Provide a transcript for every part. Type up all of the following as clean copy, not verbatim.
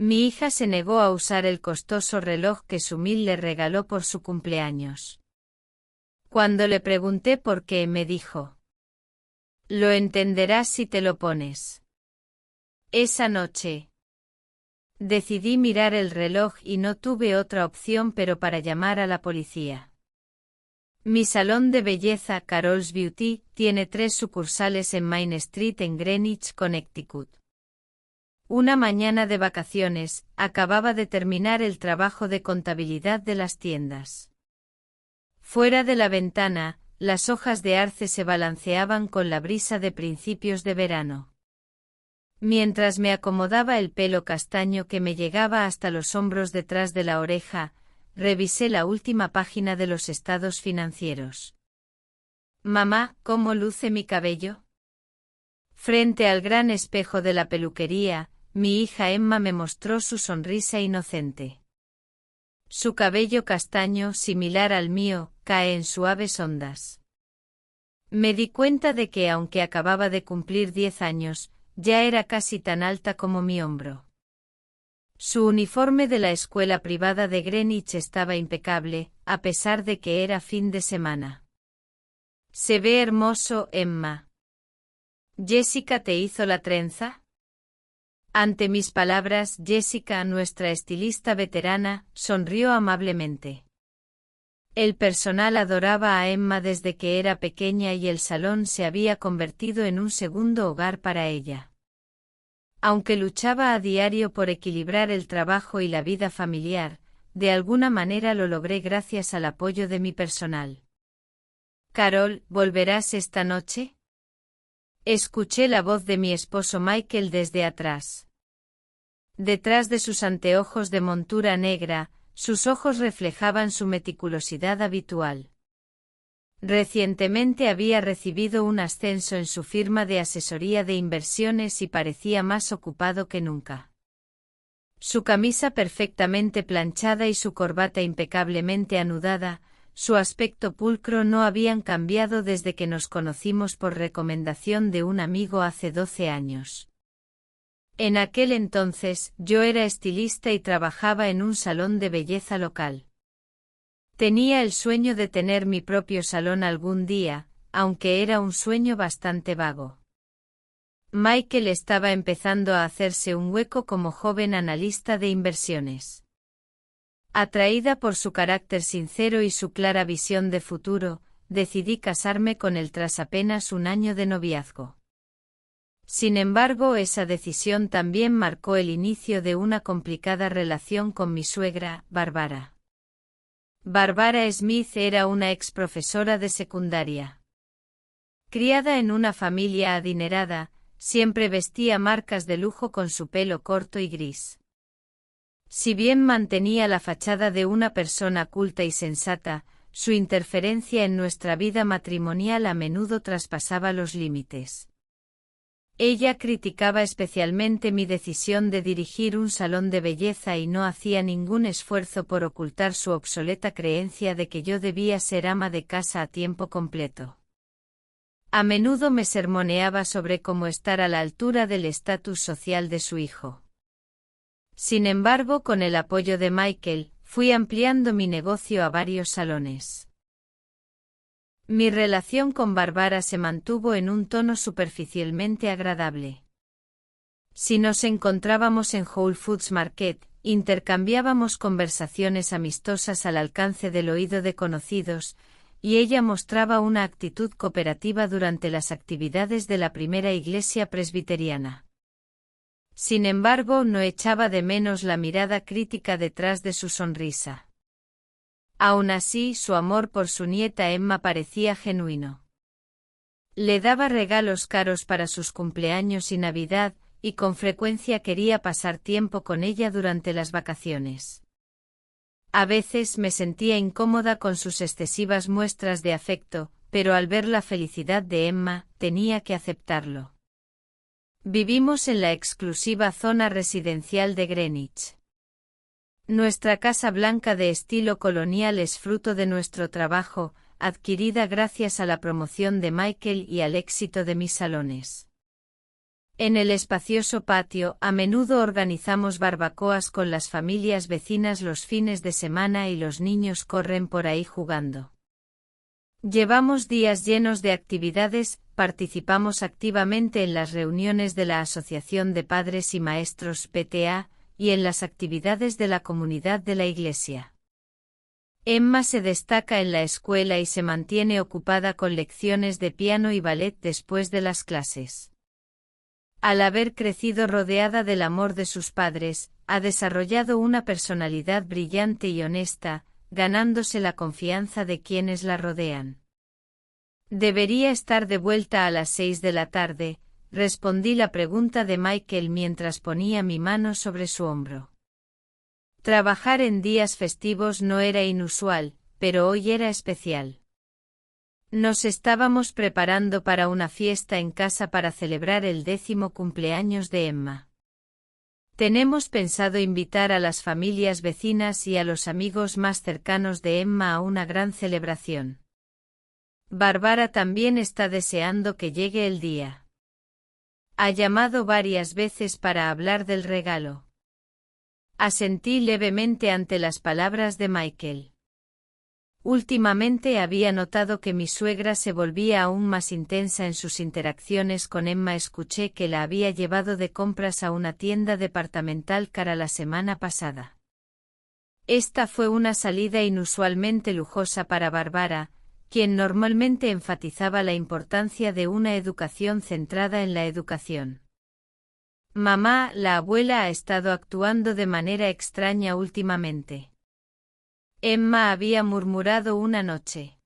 Mi hija se negó a usar el costoso reloj que Sumil le regaló por su cumpleaños. Cuando le pregunté por qué, me dijo: «Lo entenderás si te lo pones». Esa noche decidí mirar el reloj y no tuve otra opción pero para llamar a la policía. Mi salón de belleza, Carol's Beauty, tiene 3 sucursales en Main Street en Greenwich, Connecticut. Una mañana de vacaciones, acababa de terminar el trabajo de contabilidad de las tiendas. Fuera de la ventana, las hojas de arce se balanceaban con la brisa de principios de verano. Mientras me acomodaba el pelo castaño que me llegaba hasta los hombros detrás de la oreja, revisé la última página de los estados financieros. «Mamá, ¿cómo luce mi cabello?». Frente al gran espejo de la peluquería, mi hija Emma me mostró su sonrisa inocente. Su cabello castaño, similar al mío, cae en suaves ondas. Me di cuenta de que aunque acababa de cumplir 10 años, ya era casi tan alta como mi hombro. Su uniforme de la escuela privada de Greenwich estaba impecable, a pesar de que era fin de semana. «Se ve hermoso, Emma». «¿Jessica te hizo la trenza?». Ante mis palabras, Jessica, nuestra estilista veterana, sonrió amablemente. El personal adoraba a Emma desde que era pequeña y el salón se había convertido en un segundo hogar para ella. Aunque luchaba a diario por equilibrar el trabajo y la vida familiar, de alguna manera lo logré gracias al apoyo de mi personal. «Carol, ¿volverás esta noche?». Escuché la voz de mi esposo Michael desde atrás. Detrás de sus anteojos de montura negra, sus ojos reflejaban su meticulosidad habitual. Recientemente había recibido un ascenso en su firma de asesoría de inversiones y parecía más ocupado que nunca. Su camisa perfectamente planchada y su corbata impecablemente anudada, su aspecto pulcro no habían cambiado desde que nos conocimos por recomendación de un amigo hace 12 años. En aquel entonces, yo era estilista y trabajaba en un salón de belleza local. Tenía el sueño de tener mi propio salón algún día, aunque era un sueño bastante vago. Michael estaba empezando a hacerse un hueco como joven analista de inversiones. Atraída por su carácter sincero y su clara visión de futuro, decidí casarme con él tras apenas un año de noviazgo. Sin embargo, esa decisión también marcó el inicio de una complicada relación con mi suegra, Barbara. Barbara Smith era una ex profesora de secundaria. Criada en una familia adinerada, siempre vestía marcas de lujo con su pelo corto y gris. Si bien mantenía la fachada de una persona culta y sensata, su interferencia en nuestra vida matrimonial a menudo traspasaba los límites. Ella criticaba especialmente mi decisión de dirigir un salón de belleza y no hacía ningún esfuerzo por ocultar su obsoleta creencia de que yo debía ser ama de casa a tiempo completo. A menudo me sermoneaba sobre cómo estar a la altura del estatus social de su hijo. Sin embargo, con el apoyo de Michael, fui ampliando mi negocio a varios salones. Mi relación con Barbara se mantuvo en un tono superficialmente agradable. Si nos encontrábamos en Whole Foods Market, intercambiábamos conversaciones amistosas al alcance del oído de conocidos, y ella mostraba una actitud cooperativa durante las actividades de la primera iglesia presbiteriana. Sin embargo, no echaba de menos la mirada crítica detrás de su sonrisa. Aún así, su amor por su nieta Emma parecía genuino. Le daba regalos caros para sus cumpleaños y Navidad, y con frecuencia quería pasar tiempo con ella durante las vacaciones. A veces me sentía incómoda con sus excesivas muestras de afecto, pero al ver la felicidad de Emma, tenía que aceptarlo. Vivimos en la exclusiva zona residencial de Greenwich. Nuestra casa blanca de estilo colonial es fruto de nuestro trabajo, adquirida gracias a la promoción de Michael y al éxito de mis salones. En el espacioso patio, a menudo organizamos barbacoas con las familias vecinas los fines de semana y los niños corren por ahí jugando. Llevamos días llenos de actividades, participamos activamente en las reuniones de la Asociación de Padres y Maestros PTA, y en las actividades de la comunidad de la Iglesia. Emma se destaca en la escuela y se mantiene ocupada con lecciones de piano y ballet después de las clases. Al haber crecido rodeada del amor de sus padres, ha desarrollado una personalidad brillante y honesta, ganándose la confianza de quienes la rodean. Debería estar de vuelta a las 6 de la tarde, respondí la pregunta de Michael mientras ponía mi mano sobre su hombro. Trabajar en días festivos no era inusual, pero hoy era especial. Nos estábamos preparando para una fiesta en casa para celebrar el 10º cumpleaños de Emma. Tenemos pensado invitar a las familias vecinas y a los amigos más cercanos de Emma a una gran celebración. Bárbara también está deseando que llegue el día. Ha llamado varias veces para hablar del regalo. Asentí levemente ante las palabras de Michael. Últimamente había notado que mi suegra se volvía aún más intensa en sus interacciones con Emma. Escuché que la había llevado de compras a una tienda departamental cara la semana pasada. Esta fue una salida inusualmente lujosa para Bárbara, quien normalmente enfatizaba la importancia de una educación centrada en la educación. Mamá, la abuela ha estado actuando de manera extraña últimamente. Emma había murmurado una noche.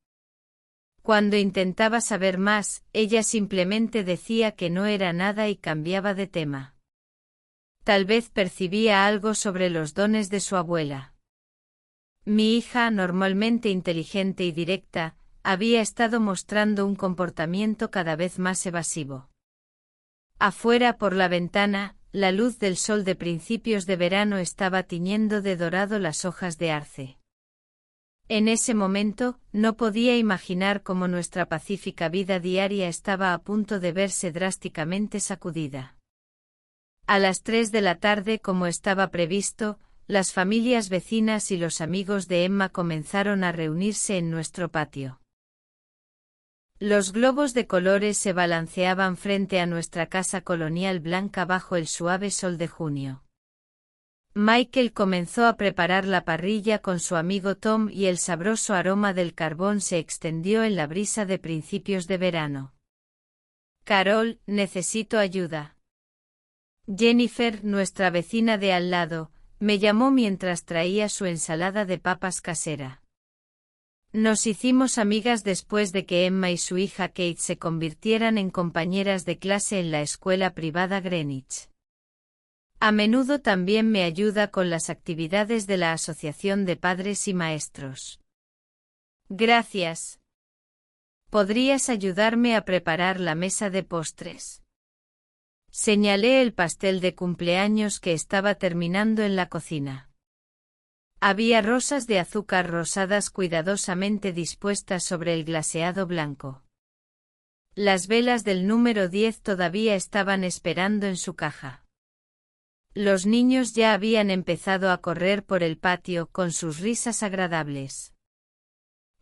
Cuando intentaba saber más, ella simplemente decía que no era nada y cambiaba de tema. Tal vez percibía algo sobre los dones de su abuela. Mi hija, normalmente inteligente y directa, había estado mostrando un comportamiento cada vez más evasivo. Afuera por la ventana, la luz del sol de principios de verano estaba tiñendo de dorado las hojas de arce. En ese momento, no podía imaginar cómo nuestra pacífica vida diaria estaba a punto de verse drásticamente sacudida. A las 3 de la tarde, como estaba previsto, las familias vecinas y los amigos de Emma comenzaron a reunirse en nuestro patio. Los globos de colores se balanceaban frente a nuestra casa colonial blanca bajo el suave sol de junio. Michael comenzó a preparar la parrilla con su amigo Tom y el sabroso aroma del carbón se extendió en la brisa de principios de verano. Carol, necesito ayuda. Jennifer, nuestra vecina de al lado, me llamó mientras traía su ensalada de papas casera. Nos hicimos amigas después de que Emma y su hija Kate se convirtieran en compañeras de clase en la escuela privada Greenwich. A menudo también me ayuda con las actividades de la Asociación de Padres y Maestros. Gracias. ¿Podrías ayudarme a preparar la mesa de postres? Señalé el pastel de cumpleaños que estaba terminando en la cocina. Había rosas de azúcar rosadas cuidadosamente dispuestas sobre el glaseado blanco. Las velas del número 10 todavía estaban esperando en su caja. Los niños ya habían empezado a correr por el patio con sus risas agradables.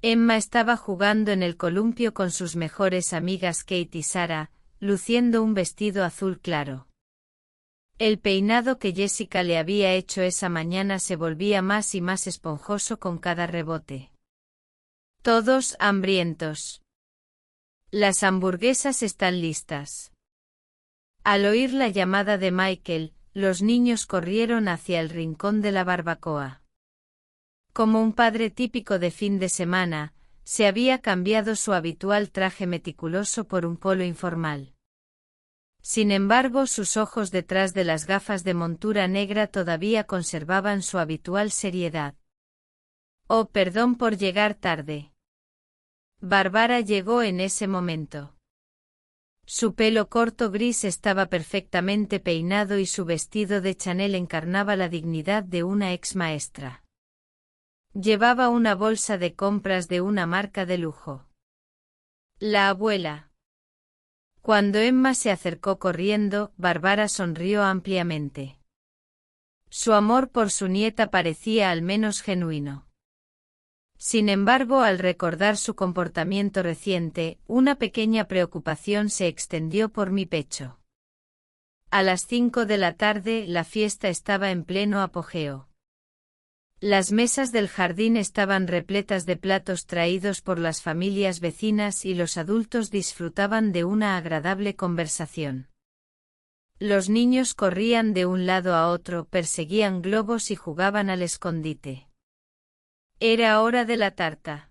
Emma estaba jugando en el columpio con sus mejores amigas Kate y Sarah, luciendo un vestido azul claro. El peinado que Jessica le había hecho esa mañana se volvía más y más esponjoso con cada rebote. Todos hambrientos. Las hamburguesas están listas. Al oír la llamada de Michael, los niños corrieron hacia el rincón de la barbacoa. Como un padre típico de fin de semana, se había cambiado su habitual traje meticuloso por un polo informal. Sin embargo, sus ojos detrás de las gafas de montura negra todavía conservaban su habitual seriedad. Oh, perdón por llegar tarde. Bárbara llegó en ese momento. Su pelo corto gris estaba perfectamente peinado y su vestido de Chanel encarnaba la dignidad de una ex maestra. Llevaba una bolsa de compras de una marca de lujo. La abuela. Cuando Emma se acercó corriendo, Bárbara sonrió ampliamente. Su amor por su nieta parecía al menos genuino. Sin embargo, al recordar su comportamiento reciente, una pequeña preocupación se extendió por mi pecho. A las 5 de la tarde, la fiesta estaba en pleno apogeo. Las mesas del jardín estaban repletas de platos traídos por las familias vecinas y los adultos disfrutaban de una agradable conversación. Los niños corrían de un lado a otro, perseguían globos y jugaban al escondite. Era hora de la tarta.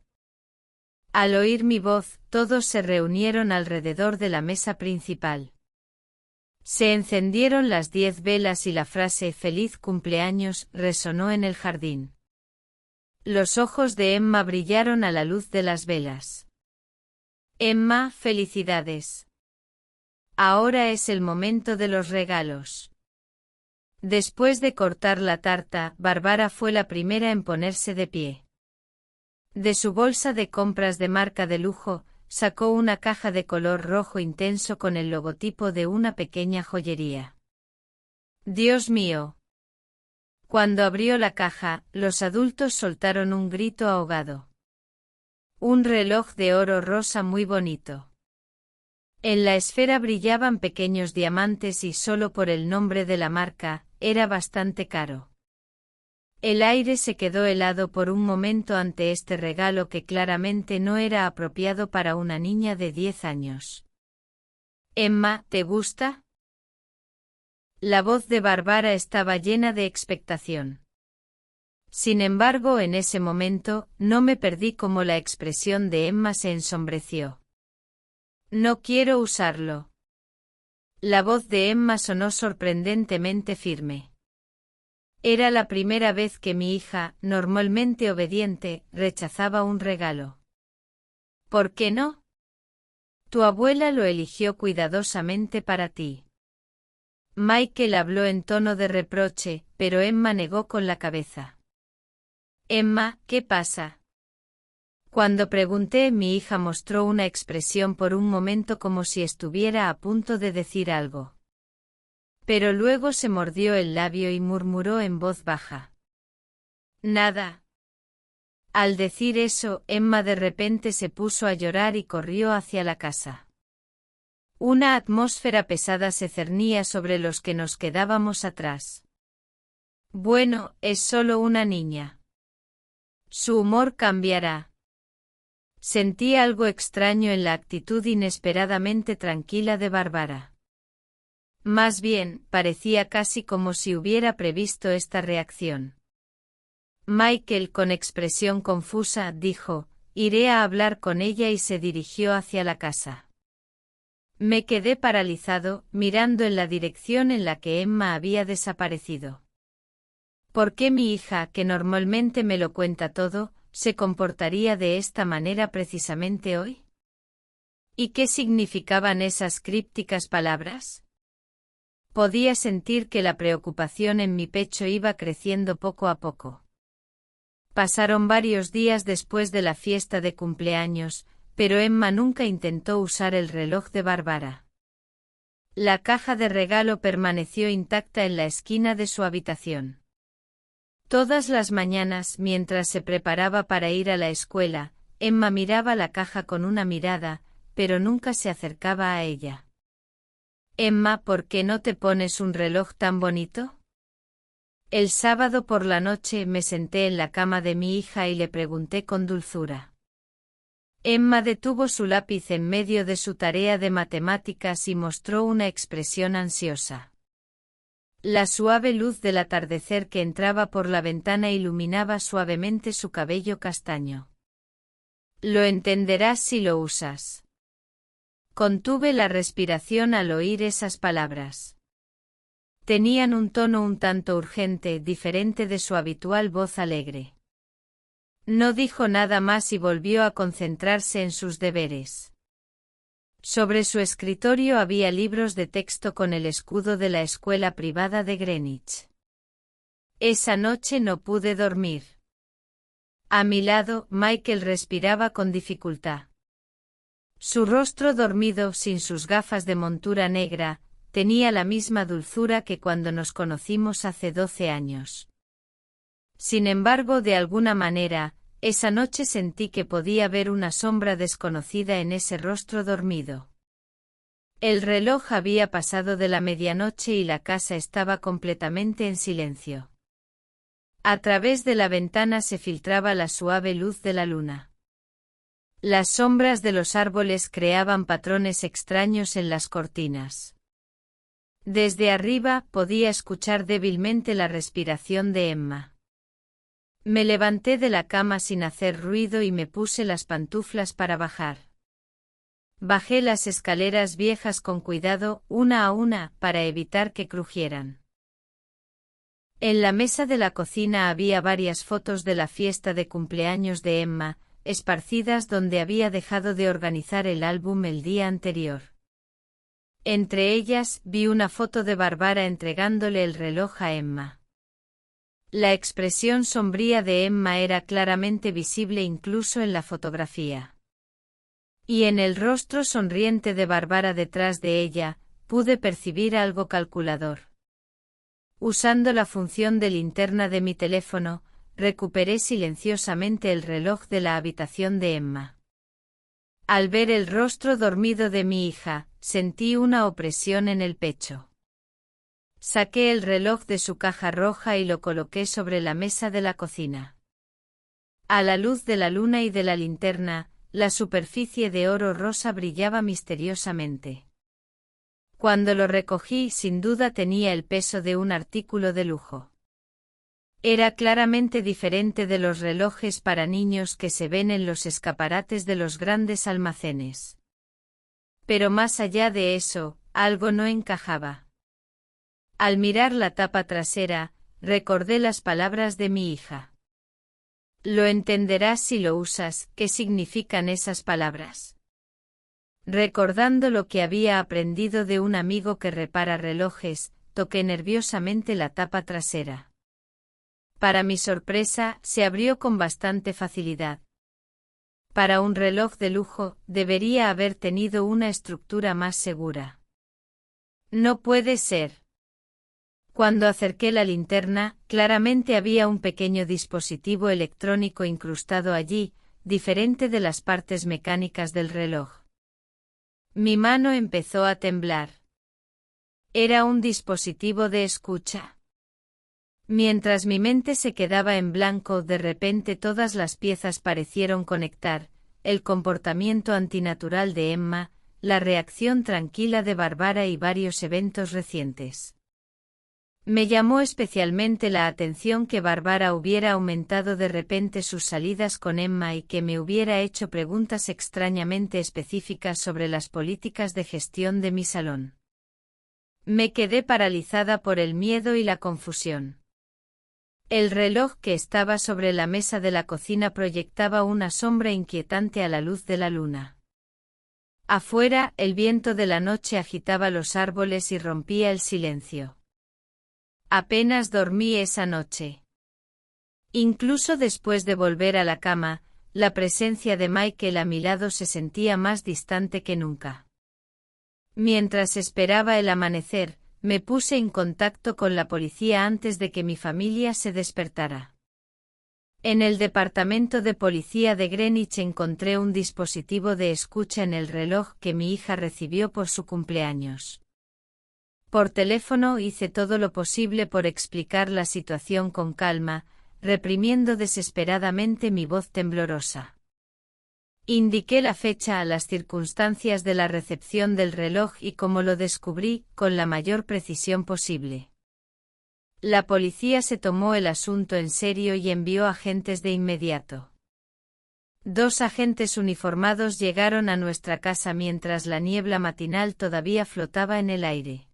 Al oír mi voz, todos se reunieron alrededor de la mesa principal. Se encendieron las 10 velas y la frase «Feliz cumpleaños» resonó en el jardín. Los ojos de Emma brillaron a la luz de las velas. Emma, felicidades. Ahora es el momento de los regalos. Después de cortar la tarta, Bárbara fue la primera en ponerse de pie. De su bolsa de compras de marca de lujo, sacó una caja de color rojo intenso con el logotipo de una pequeña joyería. ¡Dios mío! Cuando abrió la caja, los adultos soltaron un grito ahogado. Un reloj de oro rosa muy bonito. En la esfera brillaban pequeños diamantes y solo por el nombre de la marca, era bastante caro. El aire se quedó helado por un momento ante este regalo que claramente no era apropiado para una niña de 10 años. Emma, ¿te gusta? La voz de Bárbara estaba llena de expectación. Sin embargo, en ese momento, no me perdí como la expresión de Emma se ensombreció. No quiero usarlo. La voz de Emma sonó sorprendentemente firme. Era la primera vez que mi hija, normalmente obediente, rechazaba un regalo. ¿Por qué no? Tu abuela lo eligió cuidadosamente para ti. Michael habló en tono de reproche, pero Emma negó con la cabeza. Emma, ¿qué pasa? Cuando pregunté, mi hija mostró una expresión por un momento como si estuviera a punto de decir algo. Pero luego se mordió el labio y murmuró en voz baja. Nada. Al decir eso, Emma de repente se puso a llorar y corrió hacia la casa. Una atmósfera pesada se cernía sobre los que nos quedábamos atrás. Bueno, es solo una niña. Su humor cambiará. Sentí algo extraño en la actitud inesperadamente tranquila de Bárbara. Más bien, parecía casi como si hubiera previsto esta reacción. Michael, con expresión confusa, dijo, «Iré a hablar con ella» y se dirigió hacia la casa. Me quedé paralizado, mirando en la dirección en la que Emma había desaparecido. ¿Por qué mi hija, que normalmente me lo cuenta todo, se comportaría de esta manera precisamente hoy? ¿Y qué significaban esas crípticas palabras? Podía sentir que la preocupación en mi pecho iba creciendo poco a poco. Pasaron varios días después de la fiesta de cumpleaños, pero Emma nunca intentó usar el reloj de Bárbara. La caja de regalo permaneció intacta en la esquina de su habitación. Todas las mañanas, mientras se preparaba para ir a la escuela, Emma miraba la caja con una mirada, pero nunca se acercaba a ella. Emma, ¿por qué no te pones un reloj tan bonito? El sábado por la noche me senté en la cama de mi hija y le pregunté con dulzura. Emma detuvo su lápiz en medio de su tarea de matemáticas y mostró una expresión ansiosa. La suave luz del atardecer que entraba por la ventana iluminaba suavemente su cabello castaño. Lo entenderás si lo usas. Contuve la respiración al oír esas palabras. Tenían un tono un tanto urgente, diferente de su habitual voz alegre. No dijo nada más y volvió a concentrarse en sus deberes. Sobre su escritorio había libros de texto con el escudo de la escuela privada de Greenwich. Esa noche no pude dormir. A mi lado, Michael respiraba con dificultad. Su rostro dormido, sin sus gafas de montura negra, tenía la misma dulzura que cuando nos conocimos hace 12 años. Sin embargo, de alguna manera, esa noche sentí que podía ver una sombra desconocida en ese rostro dormido. El reloj había pasado de la medianoche y la casa estaba completamente en silencio. A través de la ventana se filtraba la suave luz de la luna. Las sombras de los árboles creaban patrones extraños en las cortinas. Desde arriba podía escuchar débilmente la respiración de Emma. Me levanté de la cama sin hacer ruido y me puse las pantuflas para bajar. Bajé las escaleras viejas con cuidado, una a una, para evitar que crujieran. En la mesa de la cocina había varias fotos de la fiesta de cumpleaños de Emma, esparcidas donde había dejado de organizar el álbum el día anterior. Entre ellas vi una foto de Bárbara entregándole el reloj a Emma. La expresión sombría de Emma era claramente visible incluso en la fotografía. Y en el rostro sonriente de Bárbara detrás de ella, pude percibir algo calculador. Usando la función de linterna de mi teléfono, recuperé silenciosamente el reloj de la habitación de Emma. Al ver el rostro dormido de mi hija, sentí una opresión en el pecho. Saqué el reloj de su caja roja y lo coloqué sobre la mesa de la cocina. A la luz de la luna y de la linterna, la superficie de oro rosa brillaba misteriosamente. Cuando lo recogí, sin duda tenía el peso de un artículo de lujo. Era claramente diferente de los relojes para niños que se ven en los escaparates de los grandes almacenes. Pero más allá de eso, algo no encajaba. Al mirar la tapa trasera, recordé las palabras de mi hija. Lo entenderás si lo usas. ¿Qué significan esas palabras? Recordando lo que había aprendido de un amigo que repara relojes, toqué nerviosamente la tapa trasera. Para mi sorpresa, se abrió con bastante facilidad. Para un reloj de lujo, debería haber tenido una estructura más segura. No puede ser. Cuando acerqué la linterna, claramente había un pequeño dispositivo electrónico incrustado allí, diferente de las partes mecánicas del reloj. Mi mano empezó a temblar. Era un dispositivo de escucha. Mientras mi mente se quedaba en blanco, de repente todas las piezas parecieron conectar: el comportamiento antinatural de Emma, la reacción tranquila de Bárbara y varios eventos recientes. Me llamó especialmente la atención que Bárbara hubiera aumentado de repente sus salidas con Emma y que me hubiera hecho preguntas extrañamente específicas sobre las políticas de gestión de mi salón. Me quedé paralizada por el miedo y la confusión. El reloj que estaba sobre la mesa de la cocina proyectaba una sombra inquietante a la luz de la luna. Afuera, el viento de la noche agitaba los árboles y rompía el silencio. Apenas dormí esa noche. Incluso después de volver a la cama, la presencia de Michael a mi lado se sentía más distante que nunca. Mientras esperaba el amanecer, me puse en contacto con la policía antes de que mi familia se despertara. En el departamento de policía de Greenwich encontré un dispositivo de escucha en el reloj que mi hija recibió por su cumpleaños. Por teléfono hice todo lo posible por explicar la situación con calma, reprimiendo desesperadamente mi voz temblorosa. Indiqué la fecha a las circunstancias de la recepción del reloj y cómo lo descubrí, con la mayor precisión posible. La policía se tomó el asunto en serio y envió agentes de inmediato. 2 agentes uniformados llegaron a nuestra casa mientras la niebla matinal todavía flotaba en el aire.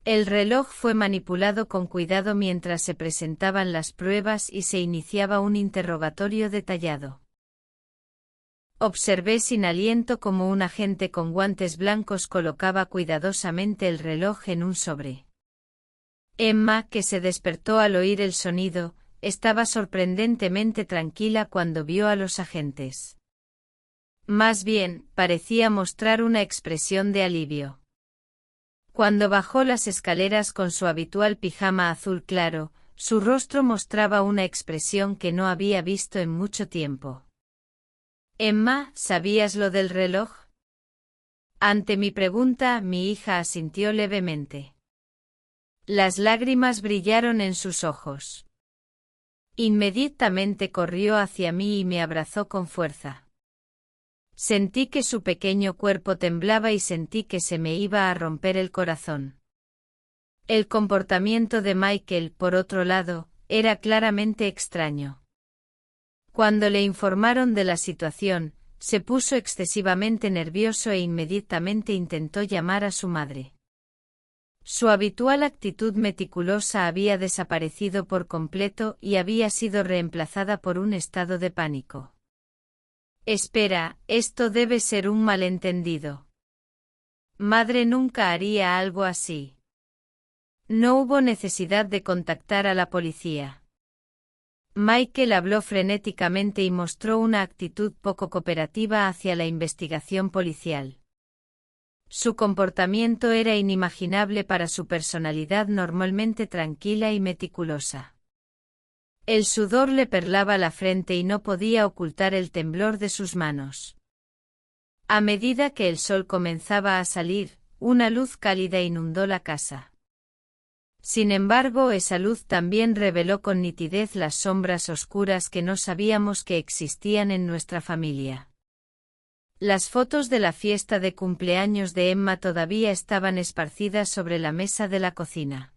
El reloj fue manipulado con cuidado mientras se presentaban las pruebas y se iniciaba un interrogatorio detallado. Observé sin aliento cómo un agente con guantes blancos colocaba cuidadosamente el reloj en un sobre. Emma, que se despertó al oír el sonido, estaba sorprendentemente tranquila cuando vio a los agentes. Más bien, parecía mostrar una expresión de alivio. Cuando bajó las escaleras con su habitual pijama azul claro, su rostro mostraba una expresión que no había visto en mucho tiempo. Emma, ¿sabías lo del reloj? Ante mi pregunta, mi hija asintió levemente. Las lágrimas brillaron en sus ojos. Inmediatamente corrió hacia mí y me abrazó con fuerza. Sentí que su pequeño cuerpo temblaba y sentí que se me iba a romper el corazón. El comportamiento de Michael, por otro lado, era claramente extraño. Cuando le informaron de la situación, se puso excesivamente nervioso e inmediatamente intentó llamar a su madre. Su habitual actitud meticulosa había desaparecido por completo y había sido reemplazada por un estado de pánico. Espera, esto debe ser un malentendido. Madre nunca haría algo así. No hubo necesidad de contactar a la policía. Michael habló frenéticamente y mostró una actitud poco cooperativa hacia la investigación policial. Su comportamiento era inimaginable para su personalidad normalmente tranquila y meticulosa. El sudor le perlaba la frente y no podía ocultar el temblor de sus manos. A medida que el sol comenzaba a salir, una luz cálida inundó la casa. Sin embargo, esa luz también reveló con nitidez las sombras oscuras que no sabíamos que existían en nuestra familia. Las fotos de la fiesta de cumpleaños de Emma todavía estaban esparcidas sobre la mesa de la cocina.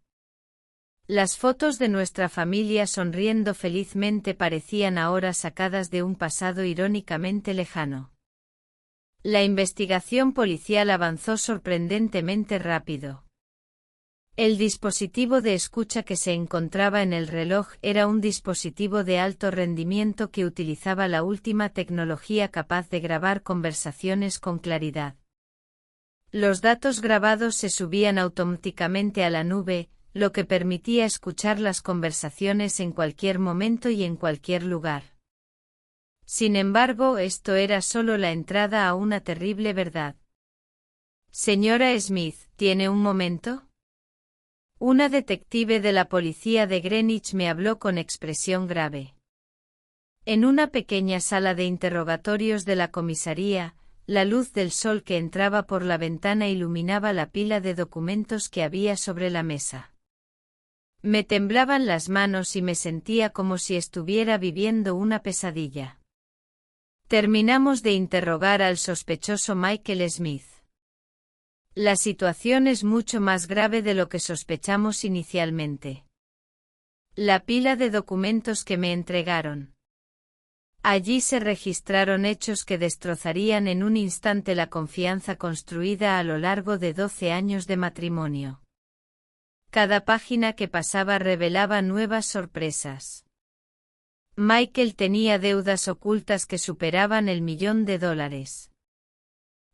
Las fotos de nuestra familia sonriendo felizmente parecían ahora sacadas de un pasado irónicamente lejano. La investigación policial avanzó sorprendentemente rápido. El dispositivo de escucha que se encontraba en el reloj era un dispositivo de alto rendimiento que utilizaba la última tecnología capaz de grabar conversaciones con claridad. Los datos grabados se subían automáticamente a la nube, lo que permitía escuchar las conversaciones en cualquier momento y en cualquier lugar. Sin embargo, esto era solo la entrada a una terrible verdad. Señora Smith, ¿tiene un momento? Una detective de la policía de Greenwich me habló con expresión grave. En una pequeña sala de interrogatorios de la comisaría, la luz del sol que entraba por la ventana iluminaba la pila de documentos que había sobre la mesa. Me temblaban las manos y me sentía como si estuviera viviendo una pesadilla. Terminamos de interrogar al sospechoso Michael Smith. La situación es mucho más grave de lo que sospechamos inicialmente. La pila de documentos que me entregaron. Allí se registraron hechos que destrozarían en un instante la confianza construida a lo largo de 12 años de matrimonio. Cada página que pasaba revelaba nuevas sorpresas. Michael tenía deudas ocultas que superaban el $1.000.000.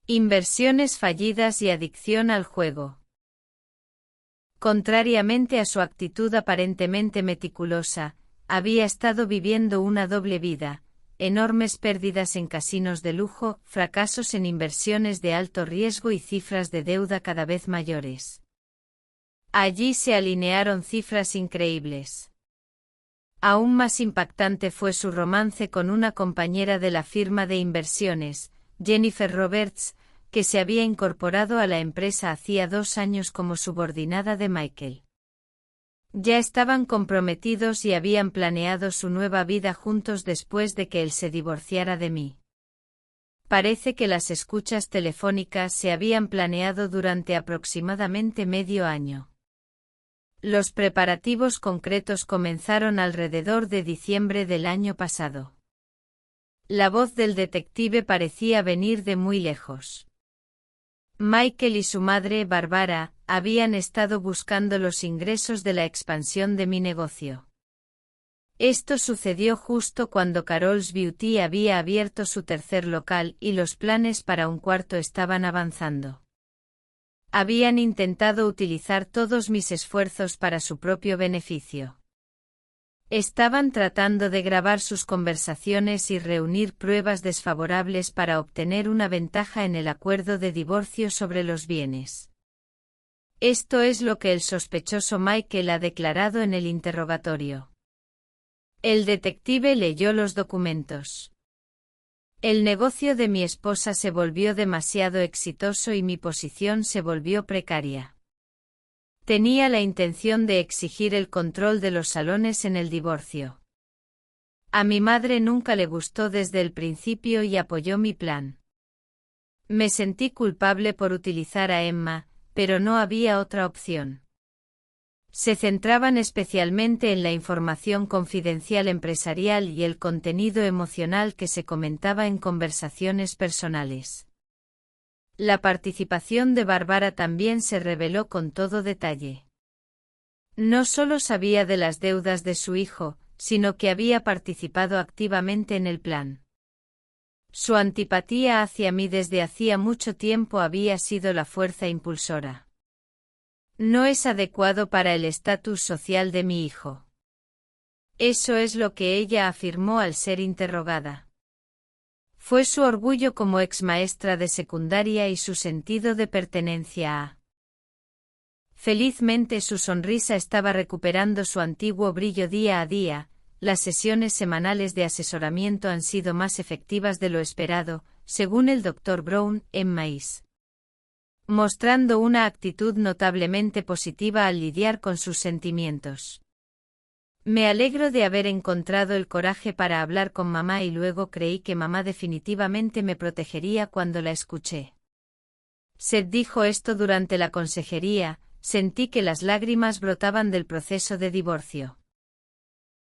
Inversiones fallidas y adicción al juego. Contrariamente a su actitud aparentemente meticulosa, había estado viviendo una doble vida, enormes pérdidas en casinos de lujo, fracasos en inversiones de alto riesgo y cifras de deuda cada vez mayores. Allí se alinearon cifras increíbles. Aún más impactante fue su romance con una compañera de la firma de inversiones, Jennifer Roberts, que se había incorporado a la empresa hacía 2 años como subordinada de Michael. Ya estaban comprometidos y habían planeado su nueva vida juntos después de que él se divorciara de mí. Parece que las escuchas telefónicas se habían planeado durante aproximadamente medio año. Los preparativos concretos comenzaron alrededor de diciembre del año pasado. La voz del detective parecía venir de muy lejos. Michael y su madre, Barbara, habían estado buscando los ingresos de la expansión de mi negocio. Esto sucedió justo cuando Carol's Beauty había abierto su tercer local y los planes para un cuarto estaban avanzando. Habían intentado utilizar todos mis esfuerzos para su propio beneficio. Estaban tratando de grabar sus conversaciones y reunir pruebas desfavorables para obtener una ventaja en el acuerdo de divorcio sobre los bienes. Esto es lo que el sospechoso Michael ha declarado en el interrogatorio. El detective leyó los documentos. El negocio de mi esposa se volvió demasiado exitoso y mi posición se volvió precaria. Tenía la intención de exigir el control de los salones en el divorcio. A mi madre nunca le gustó desde el principio y apoyó mi plan. Me sentí culpable por utilizar a Emma, pero no había otra opción. Se centraban especialmente en la información confidencial empresarial y el contenido emocional que se comentaba en conversaciones personales. La participación de Bárbara también se reveló con todo detalle. No solo sabía de las deudas de su hijo, sino que había participado activamente en el plan. Su antipatía hacia mí desde hacía mucho tiempo había sido la fuerza impulsora. No es adecuado para el estatus social de mi hijo. Eso es lo que ella afirmó al ser interrogada. Fue su orgullo como ex maestra de secundaria y su sentido de pertenencia a. Felizmente su sonrisa estaba recuperando su antiguo brillo día a día, las sesiones semanales de asesoramiento han sido más efectivas de lo esperado, según el Dr. Brown, en Maíz. Mostrando una actitud notablemente positiva al lidiar con sus sentimientos. Me alegro de haber encontrado el coraje para hablar con mamá y luego creí que mamá definitivamente me protegería cuando la escuché. Seth dijo esto durante la consejería, sentí que las lágrimas brotaban del proceso de divorcio.